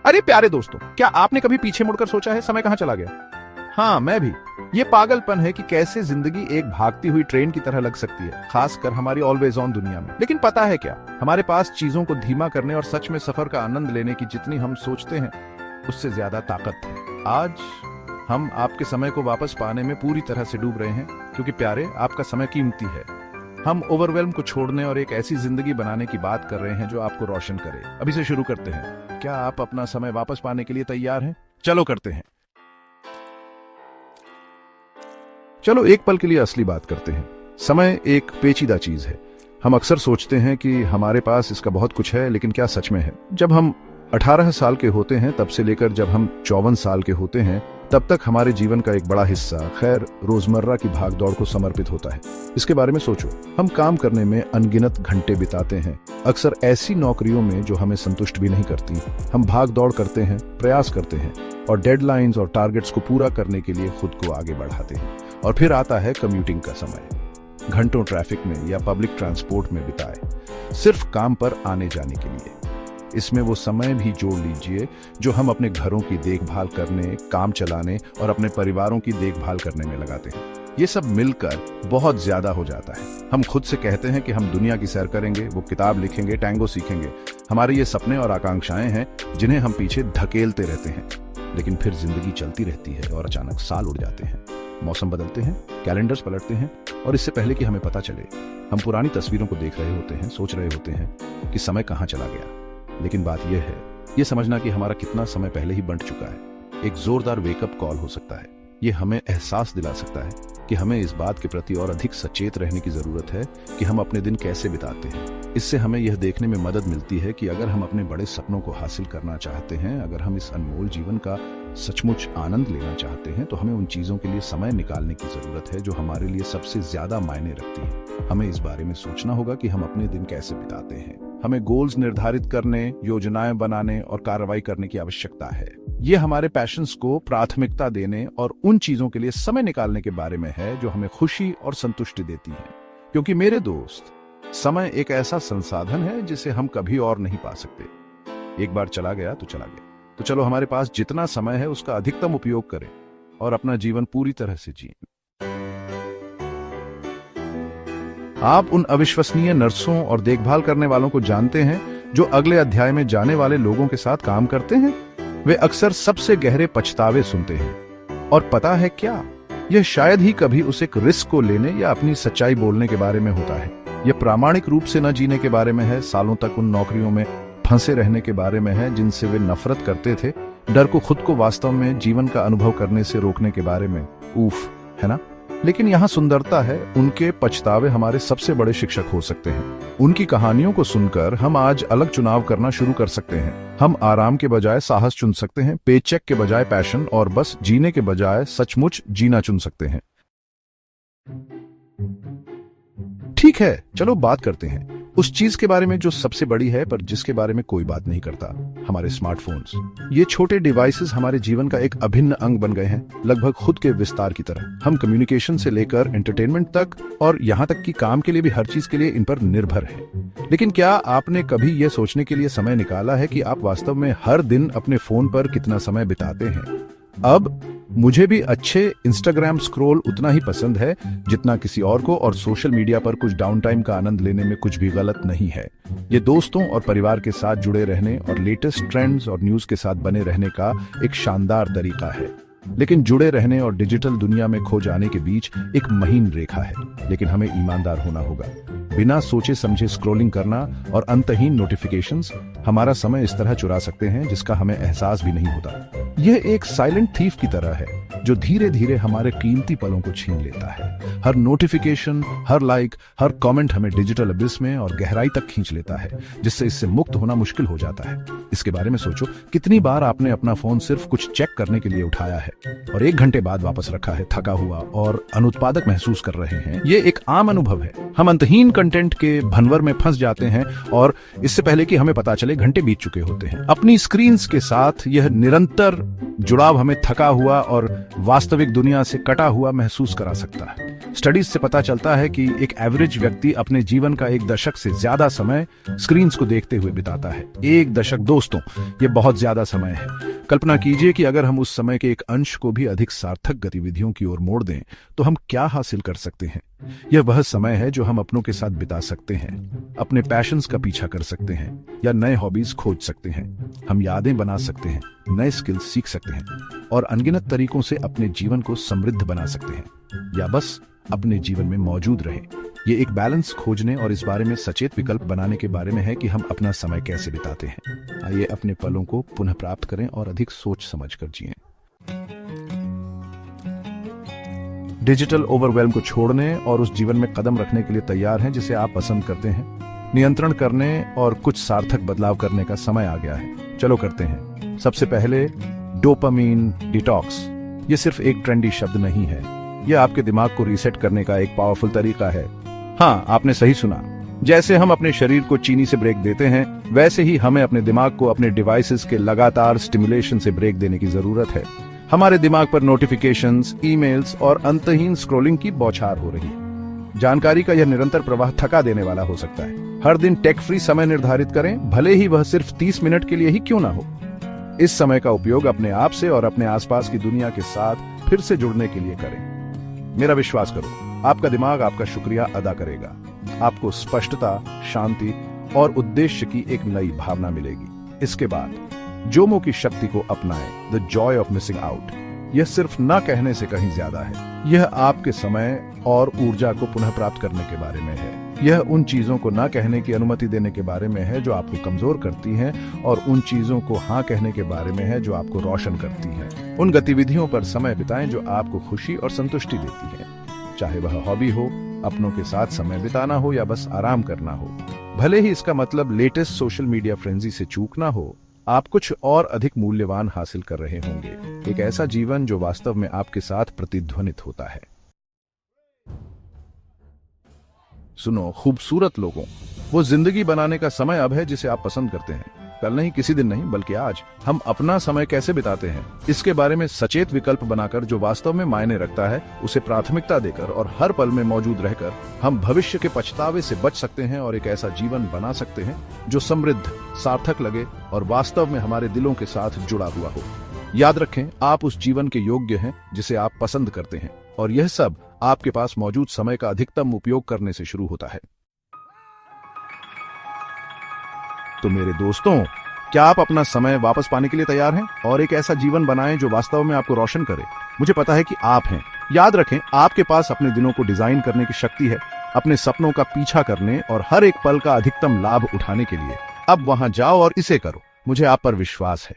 अरे प्यारे दोस्तों, क्या आपने कभी पीछे मुड़कर सोचा है समय कहाँ चला गया? हाँ, मैं भी। ये पागलपन है कि कैसे जिंदगी एक भागती हुई ट्रेन की तरह लग सकती है, खासकर हमारी ऑलवेज ऑन दुनिया में। लेकिन पता है क्या, हमारे पास चीजों को धीमा करने और सच में सफर का आनंद लेने की जितनी हम सोचते हैं, उससे ज्यादा ताकत है। आज हम आपके समय को वापस पाने में पूरी तरह से डूब रहे हैं, क्योंकि प्यारे, आपका समय कीमती है। हम ओवरवेल्म को छोड़ने और एक ऐसी जिंदगी बनाने की बात कर रहे हैं जो आपको रोशन करे। अभी से शुरू करते हैं। क्या आप अपना समय वापस पाने के लिए तैयार हैं? चलो करते हैं। चलो एक पल के लिए असली बात करते हैं। समय एक पेचीदा चीज है। हम अक्सर सोचते हैं कि हमारे पास इसका बहुत कुछ है, लेकिन क्या सच में है? जब हम 18 साल के होते हैं, तब से लेकर जब हम 54 साल के होते हैं, तब तक हमारे जीवन का एक बड़ा हिस्सा खैर रोजमर्रा की भागदौड़ को समर्पित होता है। इसके बारे में सोचो। हम काम करने में अनगिनत घंटे बिताते हैं, अक्सर ऐसी नौकरियों में जो हमें संतुष्ट भी नहीं करती। हम भागदौड़ करते हैं, प्रयास करते हैं और डेडलाइंस और टारगेट्स को पूरा करने के लिए खुद को आगे बढ़ाते हैं। और फिर आता है कम्यूटिंग का समय। घंटों ट्रैफिक में या पब्लिक ट्रांसपोर्ट में बिताए, सिर्फ काम पर आने जाने के लिए। इसमें वो समय भी जोड़ लीजिए जो हम अपने घरों की देखभाल करने, काम चलाने और अपने परिवारों की देखभाल करने में लगाते हैं। ये सब मिलकर बहुत ज्यादा हो जाता है। हम खुद से कहते हैं कि हम दुनिया की सैर करेंगे, वो किताब लिखेंगे, टैंगो सीखेंगे। हमारे ये सपने और आकांक्षाएं हैं जिन्हें हम पीछे धकेलते रहते हैं। लेकिन फिर जिंदगी चलती रहती है और अचानक साल उड़ जाते हैं, मौसम बदलते हैं, कैलेंडर्स पलटते हैं और इससे पहले कि हमें पता चले, हम पुरानी तस्वीरों को देख रहे होते हैं, सोच रहे होते हैं कि समय कहाँ चला गया। लेकिन बात यह है, ये समझना कि हमारा कितना समय पहले ही बंट चुका है, एक जोरदार वेकअप कॉल हो सकता है। ये हमें एहसास दिला सकता है कि हमें इस बात के प्रति और अधिक सचेत रहने की जरूरत है कि हम अपने दिन कैसे बिताते हैं। इससे हमें यह देखने में मदद मिलती है कि अगर हम अपने बड़े सपनों को हासिल करना चाहते हैं, अगर हम इस अनमोल जीवन का सचमुच आनंद लेना चाहते हैं, तो हमें उन चीजों के लिए समय निकालने की जरूरत है जो हमारे लिए सबसे ज्यादा मायने रखती हैं। हमें इस बारे में सोचना होगा कि हम अपने दिन कैसे बिताते हैं। हमें गोल्स निर्धारित करने, योजनाएं बनाने और कार्रवाई करने की आवश्यकता है। ये हमारे पैशंस को प्राथमिकता देने और उन चीजों के लिए समय निकालने के बारे में है जो हमें खुशी और संतुष्टि देती हैं। क्योंकि मेरे दोस्त, समय एक ऐसा संसाधन है जिसे हम कभी और नहीं पा सकते। एक बार चला गया तो चला गया। तो चलो हमारे पास जितना समय है उसका अधिकतम उपयोग करें और अपना जीवन पूरी तरह से जिएं। आप उन अविश्वसनीय नर्सों और देखभाल करने वालों को जानते हैं जो अगले अध्याय में जाने वाले लोगों के साथ काम करते हैं? वे अक्सर सबसे गहरे पछतावे सुनते हैं। और पता है क्या, यह शायद ही कभी उस एक रिस्क को लेने या अपनी सच्चाई बोलने के बारे में होता है। यह प्रामाणिक रूप से न जीने के बारे में है, सालों तक उन नौकरियों में फंसे रहने के बारे में है जिनसे वे नफरत करते थे, डर को खुद को वास्तव में जीवन का अनुभव करने से रोकने के बारे में। उफ, है ना? लेकिन यहाँ सुंदरता है, उनके पछतावे हमारे सबसे बड़े शिक्षक हो सकते हैं। उनकी कहानियों को सुनकर हम आज अलग चुनाव करना शुरू कर सकते हैं। हम आराम के बजाय साहस चुन सकते हैं, पेचेक के बजाय पैशन और बस जीने के बजाय सचमुच जीना चुन सकते हैं। ठीक है, चलो बात करते हैं उस चीज के बारे में जो सबसे बड़ी है पर जिसके बारे में कोई बात नहीं करता, हमारे स्मार्टफोन्स। ये छोटे डिवाइसेस हमारे जीवन का एक अभिन्न अंग बन गए हैं, लगभग खुद के विस्तार की तरह। हम कम्युनिकेशन से लेकर एंटरटेनमेंट तक और यहाँ तक कि काम के लिए भी हर चीज के लिए इन पर निर्भर है। लेकिन क्या आपने कभी यह सोचने के लिए समय निकाला है कि आप वास्तव में हर दिन अपने फोन पर कितना समय बिताते हैं? अब मुझे भी अच्छे इंस्टाग्राम स्क्रॉल उतना ही पसंद है जितना किसी और को, और सोशल मीडिया पर कुछ डाउन टाइम का आनंद लेने में कुछ भी गलत नहीं है। ये दोस्तों और परिवार के साथ जुड़े रहने और लेटेस्ट ट्रेंड्स और न्यूज के साथ बने रहने का एक शानदार तरीका है। लेकिन जुड़े रहने और डिजिटल दुनिया में खो जाने के बीच एक महीन रेखा है। लेकिन हमें ईमानदार होना होगा। बिना सोचे समझे स्क्रॉलिंग करना और अंतहीन नोटिफिकेशंस हमारा समय इस तरह चुरा सकते हैं जिसका हमें एहसास भी नहीं होता। यह एक साइलेंट थीफ की तरह है जो धीरे धीरे हमारे कीमती पलों को छीन लेता है। हर नोटिफिकेशन, हर लाइक, हर कमेंट हमें डिजिटल अबिस में और गहराई तक खींच लेता है, जिससे इससे मुक्त होना मुश्किल हो जाता है। इसके बारे में सोचो, कितनी बार आपने अपना फोन सिर्फ कुछ चेक करने के लिए उठाया है और 1 घंटे बाद वापस रखा है, थका हुआ और अनुत्पादक महसूस कर रहे हैं। ये एक आम अनुभव है। हम अंतहीन कंटेंट के भंवर में फंस जाते हैं और इससे पहले कि हमें पता चले घंटे बीत चुके होते हैं। अपनी स्क्रीन्स के साथ यह निरंतर जुड़ाव हमें थका हुआ और वास्तविक दुनिया से कटा हुआ महसूस करा सकता है। स्टडीज से पता चलता है कि एक एवरेज व्यक्ति अपने जीवन का 1 दशक से ज्यादा समय स्क्रीन्स को देखते हुए बिताता है। 1 दशक दोस्तों, ये बहुत ज्यादा समय है। कल्पना कीजिए कि अगर हम उस समय के एक अंश को भी अधिक सार्थक गतिविधियों की ओर मोड़ दें तो हम क्या हासिल कर सकते हैं। यह वह समय है जो हम अपनों के साथ बिता सकते हैं, अपने पैशंस का पीछा कर सकते हैं या नए हॉबीज खोज सकते हैं। हम यादें बना सकते हैं, नए स्किल्स सीख सकते हैं और अनगिनत तरीकों से अपने जीवन को समृद्ध बना सकते हैं, या बस अपने जीवन में मौजूद रहे। ये एक बैलेंस खोजने और इस बारे में सचेत विकल्प बनाने के बारे में है कि हम अपना समय कैसे बिताते हैं। आइए अपने पलों को पुनः प्राप्त करें और अधिक सोच समझ कर जिएं। डिजिटल ओवरवेल्म को छोड़ने और उस जीवन में कदम रखने के लिए तैयार हैं जिसे आप पसंद करते हैं। नियंत्रण करने और कुछ सार्थक बदलाव करने का समय आ गया है। चलो करते हैं। सबसे पहले डोपामीन डिटॉक्स। ये सिर्फ एक ट्रेंडी शब्द नहीं है, यह आपके दिमाग को रीसेट करने का एक पावरफुल तरीका है। हाँ, आपने सही सुना। जैसे हम अपने शरीर को चीनी से ब्रेक देते हैं, वैसे ही हमें अपने दिमाग को अपने डिवाइसेस के लगातार स्टिमुलेशन से ब्रेक देने की जरूरत है। हमारे दिमाग पर नोटिफिकेशंस, ईमेल्स और अंतहीन स्क्रॉलिंग की बौछार हो रही है। जानकारी का यह निरंतर प्रवाह थका देने वाला हो सकता है। हर दिन टेक फ्री समय निर्धारित करें, भले ही वह सिर्फ 30 मिनट के लिए ही क्यों ना हो। इस समय का उपयोग अपने आप से और अपने आसपास की दुनिया के साथ फिर से जुड़ने के लिए करें। मेरा विश्वास करो, आपका दिमाग आपका शुक्रिया अदा करेगा। आपको स्पष्टता, शांति और उद्देश्य की एक नई भावना मिलेगी। इसके बाद जोमो की शक्ति को अपनाएं, the Joy of missing out. यह सिर्फ न कहने से कहीं ज्यादा है। यह आपके समय और ऊर्जा को पुनः प्राप्त करने के बारे में है। यह उन चीजों को न कहने की अनुमति देने के बारे में है जो आपको कमजोर करती हैं, और उन चीजों को हाँ कहने के बारे में है जो आपको रोशन करती हैं। उन गतिविधियों पर समय बिताएं जो आपको खुशी और संतुष्टि देती हैं, चाहे वह हॉबी हो, अपनों के साथ समय बिताना हो या बस आराम करना हो। भले ही इसका मतलब लेटेस्ट सोशल मीडिया फ्रेंजी से चूकना हो, आप कुछ और अधिक मूल्यवान हासिल कर रहे होंगे। एक ऐसा जीवन जो वास्तव में आपके साथ प्रतिध्वनित होता है। सुनो खूबसूरत लोगों, वो जिंदगी बनाने का समय अब है जिसे आप पसंद करते हैं। कल नहीं, किसी दिन नहीं, बल्कि आज। हम अपना समय कैसे बिताते हैं, इसके बारे में सचेत विकल्प बनाकर जो वास्तव में मायने रखता है उसे प्राथमिकता देकर और हर पल में मौजूद रहकर हम भविष्य के पछतावे से बच सकते हैं और एक ऐसा जीवन बना सकते हैं जो समृद्ध, सार्थक लगे और वास्तव में हमारे दिलों के साथ जुड़ा हुआ हो। याद रखें, आप उस जीवन के योग्य हैं जिसे आप पसंद करते हैं, और यह सब आपके पास मौजूद समय का अधिकतम उपयोग करने से शुरू होता है। तो मेरे दोस्तों, क्या आप अपना समय वापस पाने के लिए तैयार हैं और एक ऐसा जीवन बनाएं जो वास्तव में आपको रोशन करे? मुझे पता है कि आप हैं। याद रखें, आपके पास अपने दिनों को डिजाइन करने की शक्ति है, अपने सपनों का पीछा करने और हर एक पल का अधिकतम लाभ उठाने के लिए। अब वहां जाओ और इसे करो। मुझे आप पर विश्वास है।